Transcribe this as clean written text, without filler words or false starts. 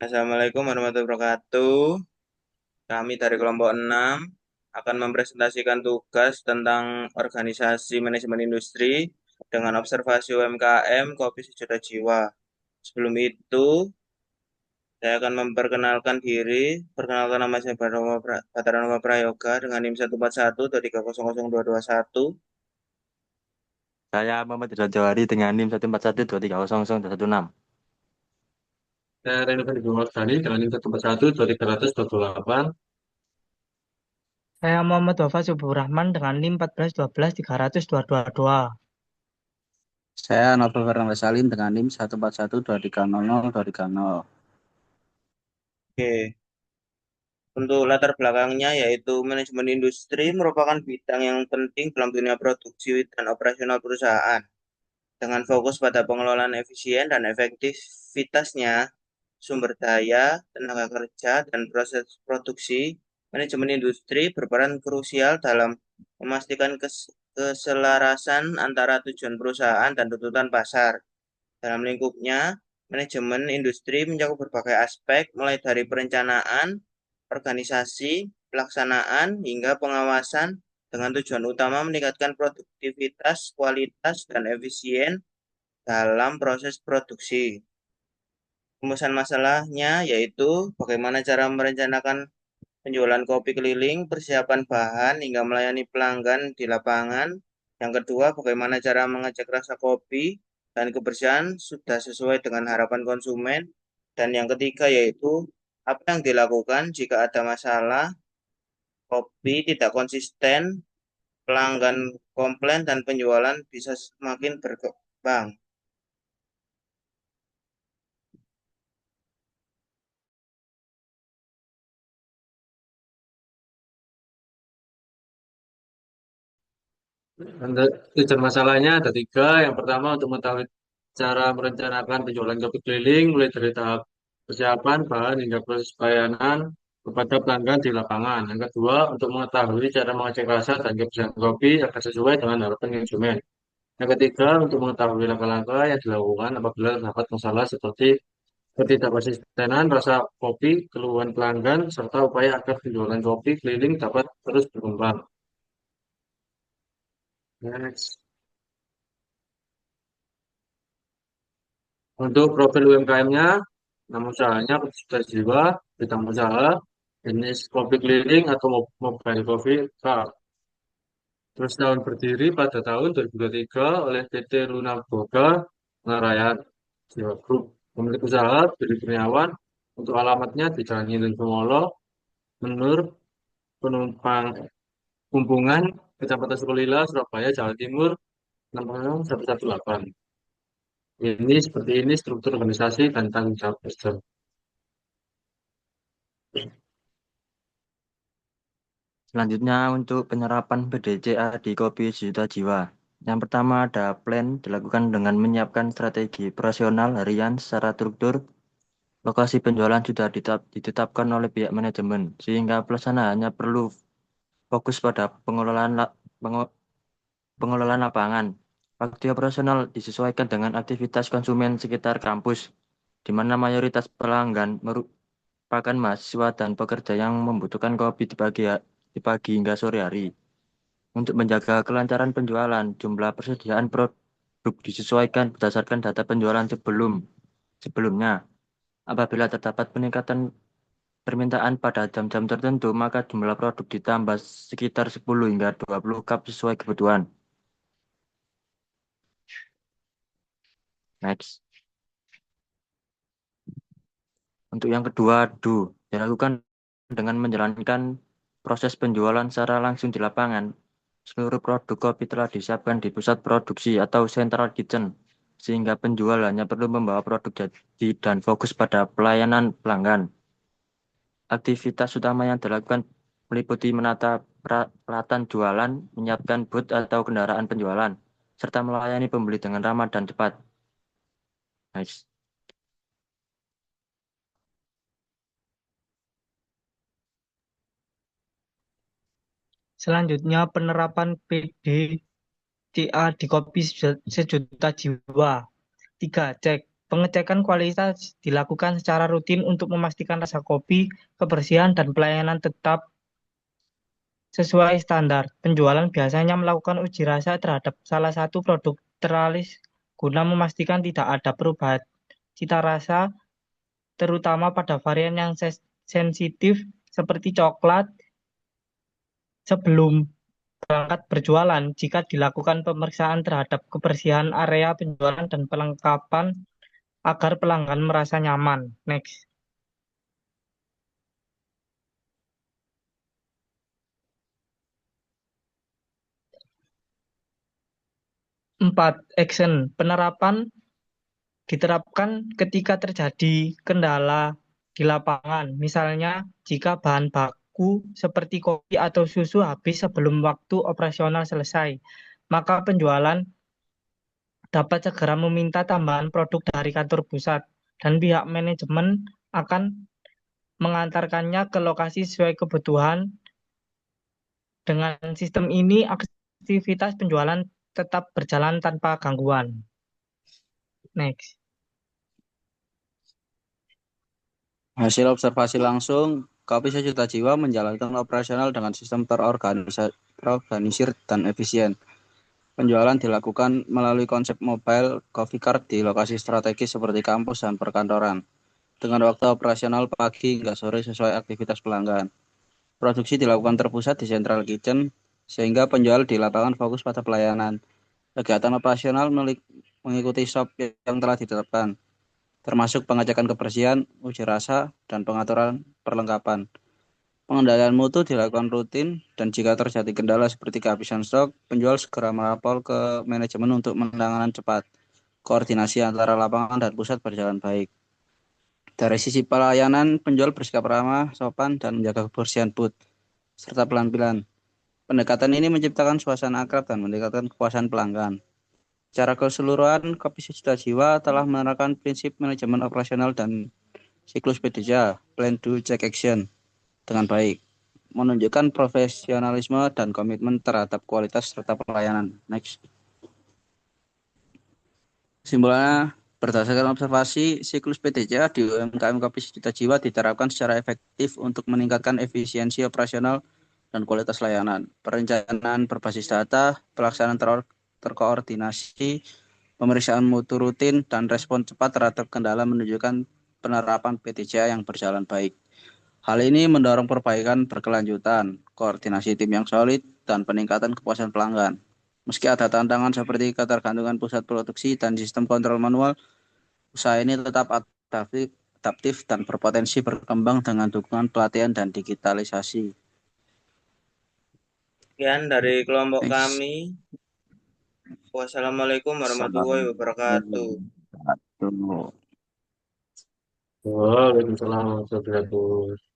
Assalamualaikum warahmatullahi wabarakatuh. Kami dari kelompok 6 akan mempresentasikan tugas tentang organisasi manajemen industri dengan observasi UMKM Kopi Sejuta Jiwa. Sebelum itu, saya akan memperkenalkan diri. Perkenalkan, nama saya Batarama Prayoga dengan NIM 14123000221. Saya Muhammad Rizal Jawari dengan NIM 14123002116. Saya Reno Ferdi Murtani dengan NIM 141 2328. Saya Muhammad Wafa Suburahman dengan NIM 141230022. Saya Novel Fernando Salim dengan NIM 14123002300. Oke, untuk latar belakangnya yaitu manajemen industri merupakan bidang yang penting dalam dunia produksi dan operasional perusahaan. Dengan fokus pada pengelolaan efisien dan efektivitasnya, sumber daya, tenaga kerja, dan proses produksi, manajemen industri berperan krusial dalam memastikan keselarasan antara tujuan perusahaan dan tuntutan pasar. Dalam lingkupnya, manajemen industri mencakup berbagai aspek, mulai dari perencanaan, organisasi, pelaksanaan, hingga pengawasan dengan tujuan utama meningkatkan produktivitas, kualitas, dan efisien dalam proses produksi. Rumusan masalahnya yaitu bagaimana cara merencanakan penjualan kopi keliling, persiapan bahan, hingga melayani pelanggan di lapangan. Yang kedua, bagaimana cara mengecek rasa kopi dan kebersihan sudah sesuai dengan harapan konsumen. Dan yang ketiga yaitu apa yang dilakukan jika ada masalah, kopi tidak konsisten, pelanggan komplain, dan penjualan bisa semakin berkembang. Untuk tujuan masalahnya ada tiga. Yang pertama untuk mengetahui cara merencanakan penjualan kopi keliling mulai dari tahap persiapan bahan hingga proses pelayanan kepada pelanggan di lapangan. Yang kedua untuk mengetahui cara mengecek rasa dan kebersihan kopi agar sesuai dengan harapan konsumen. Yang ketiga untuk mengetahui langkah-langkah yang dilakukan apabila terdapat masalah seperti ketidakkonsistenan rasa kopi, keluhan pelanggan, serta upaya agar penjualan kopi keliling dapat terus berkembang. Next. Untuk profil UMKM-nya, nama usahanya sudah jiwa, bidang usaha, jenis kopi keliling atau mobile coffee car. Terus tahun berdiri pada tahun 2023 oleh PT Luna Boga Narayan Jiwa Group. Pemilik usaha Billy Kurniawan, untuk alamatnya di Jalan Inten Sumolo, Menur, Penumpang Kumpungan, Kecamatan Sukolila, Surabaya, Jawa Timur, 60118. Ini seperti ini struktur organisasi dan tanggung jawab person. Selanjutnya untuk penyerapan BDCA di Kopi Sejuta Jiwa. Yang pertama ada plan dilakukan dengan menyiapkan strategi operasional harian secara struktur. Lokasi penjualan sudah ditetapkan oleh pihak manajemen, sehingga pelaksanaannya perlu fokus pada pengelolaan lapangan. Waktu operasional disesuaikan dengan aktivitas konsumen sekitar kampus, di mana mayoritas pelanggan merupakan mahasiswa dan pekerja yang membutuhkan kopi di pagi hingga sore hari. Untuk menjaga kelancaran penjualan, jumlah persediaan produk disesuaikan berdasarkan data penjualan sebelumnya. Apabila terdapat peningkatan permintaan pada jam-jam tertentu, maka jumlah produk ditambah sekitar 10 hingga 20 cup sesuai kebutuhan. Next. Untuk yang kedua, dilakukan dengan menjalankan proses penjualan secara langsung di lapangan. Seluruh produk kopi telah disiapkan di pusat produksi atau central kitchen, sehingga penjual hanya perlu membawa produk jadi dan fokus pada pelayanan pelanggan. Aktivitas utama yang dilakukan meliputi menata peralatan jualan, menyiapkan booth atau kendaraan penjualan, serta melayani pembeli dengan ramah dan cepat. Nice. Selanjutnya penerapan PDCA di Kopi Sejuta Jiwa. 3. Cek Pengecekan kualitas dilakukan secara rutin untuk memastikan rasa kopi, kebersihan, dan pelayanan tetap sesuai standar. Penjualan biasanya melakukan uji rasa terhadap salah satu produk teralis guna memastikan tidak ada perubahan cita rasa, terutama pada varian yang sensitif seperti coklat. Sebelum berangkat berjualan, jika dilakukan pemeriksaan terhadap kebersihan area penjualan dan perlengkapan agar pelanggan merasa nyaman. Next. 4. Action. Penerapan diterapkan ketika terjadi kendala di lapangan. Misalnya, jika bahan baku seperti kopi atau susu habis sebelum waktu operasional selesai, maka penjualan dapat segera meminta tambahan produk dari kantor pusat, dan pihak manajemen akan mengantarkannya ke lokasi sesuai kebutuhan. Dengan sistem ini, aktivitas penjualan tetap berjalan tanpa gangguan. Next. Hasil observasi langsung, Kopi Sejuta Jiwa menjalankan operasional dengan sistem terorganisir dan efisien. Penjualan dilakukan melalui konsep mobile coffee cart di lokasi strategis seperti kampus dan perkantoran, dengan waktu operasional pagi hingga sore sesuai aktivitas pelanggan. Produksi dilakukan terpusat di Central Kitchen, sehingga penjual di lapangan fokus pada pelayanan. Kegiatan operasional mengikuti SOP yang telah ditetapkan, termasuk pengecekan kebersihan, uji rasa, dan pengaturan perlengkapan. Pengendalian mutu dilakukan rutin, dan jika terjadi kendala seperti kehabisan stok, penjual segera melapor ke manajemen untuk penanganan cepat. Koordinasi antara lapangan dan pusat berjalan baik. Dari sisi pelayanan, penjual bersikap ramah, sopan, dan menjaga kebersihan booth, serta penampilan. Pendekatan ini menciptakan suasana akrab dan meningkatkan kepuasan pelanggan. Secara keseluruhan, Kopi Sejuta Jiwa telah menerapkan prinsip manajemen operasional dan siklus PDCA, Plan, Do, Check, Action, dengan baik, menunjukkan profesionalisme dan komitmen terhadap kualitas serta pelayanan. Next. Kesimpulannya, berdasarkan observasi, siklus PDCA di UMKM Kopi Sejuta Jiwa diterapkan secara efektif untuk meningkatkan efisiensi operasional dan kualitas layanan. Perencanaan berbasis data, pelaksanaan terkoordinasi, pemeriksaan mutu rutin, dan respon cepat terhadap kendala menunjukkan penerapan PDCA yang berjalan baik. Hal ini mendorong perbaikan berkelanjutan, koordinasi tim yang solid, dan peningkatan kepuasan pelanggan. Meski ada tantangan seperti ketergantungan pusat produksi dan sistem kontrol manual, usaha ini tetap adaptif dan berpotensi berkembang dengan dukungan pelatihan dan digitalisasi. Sekian dari kelompok Next. kami. Wassalamualaikum warahmatullahi wabarakatuh. Waalaikumsalam warahmatullahi wabarakatuh.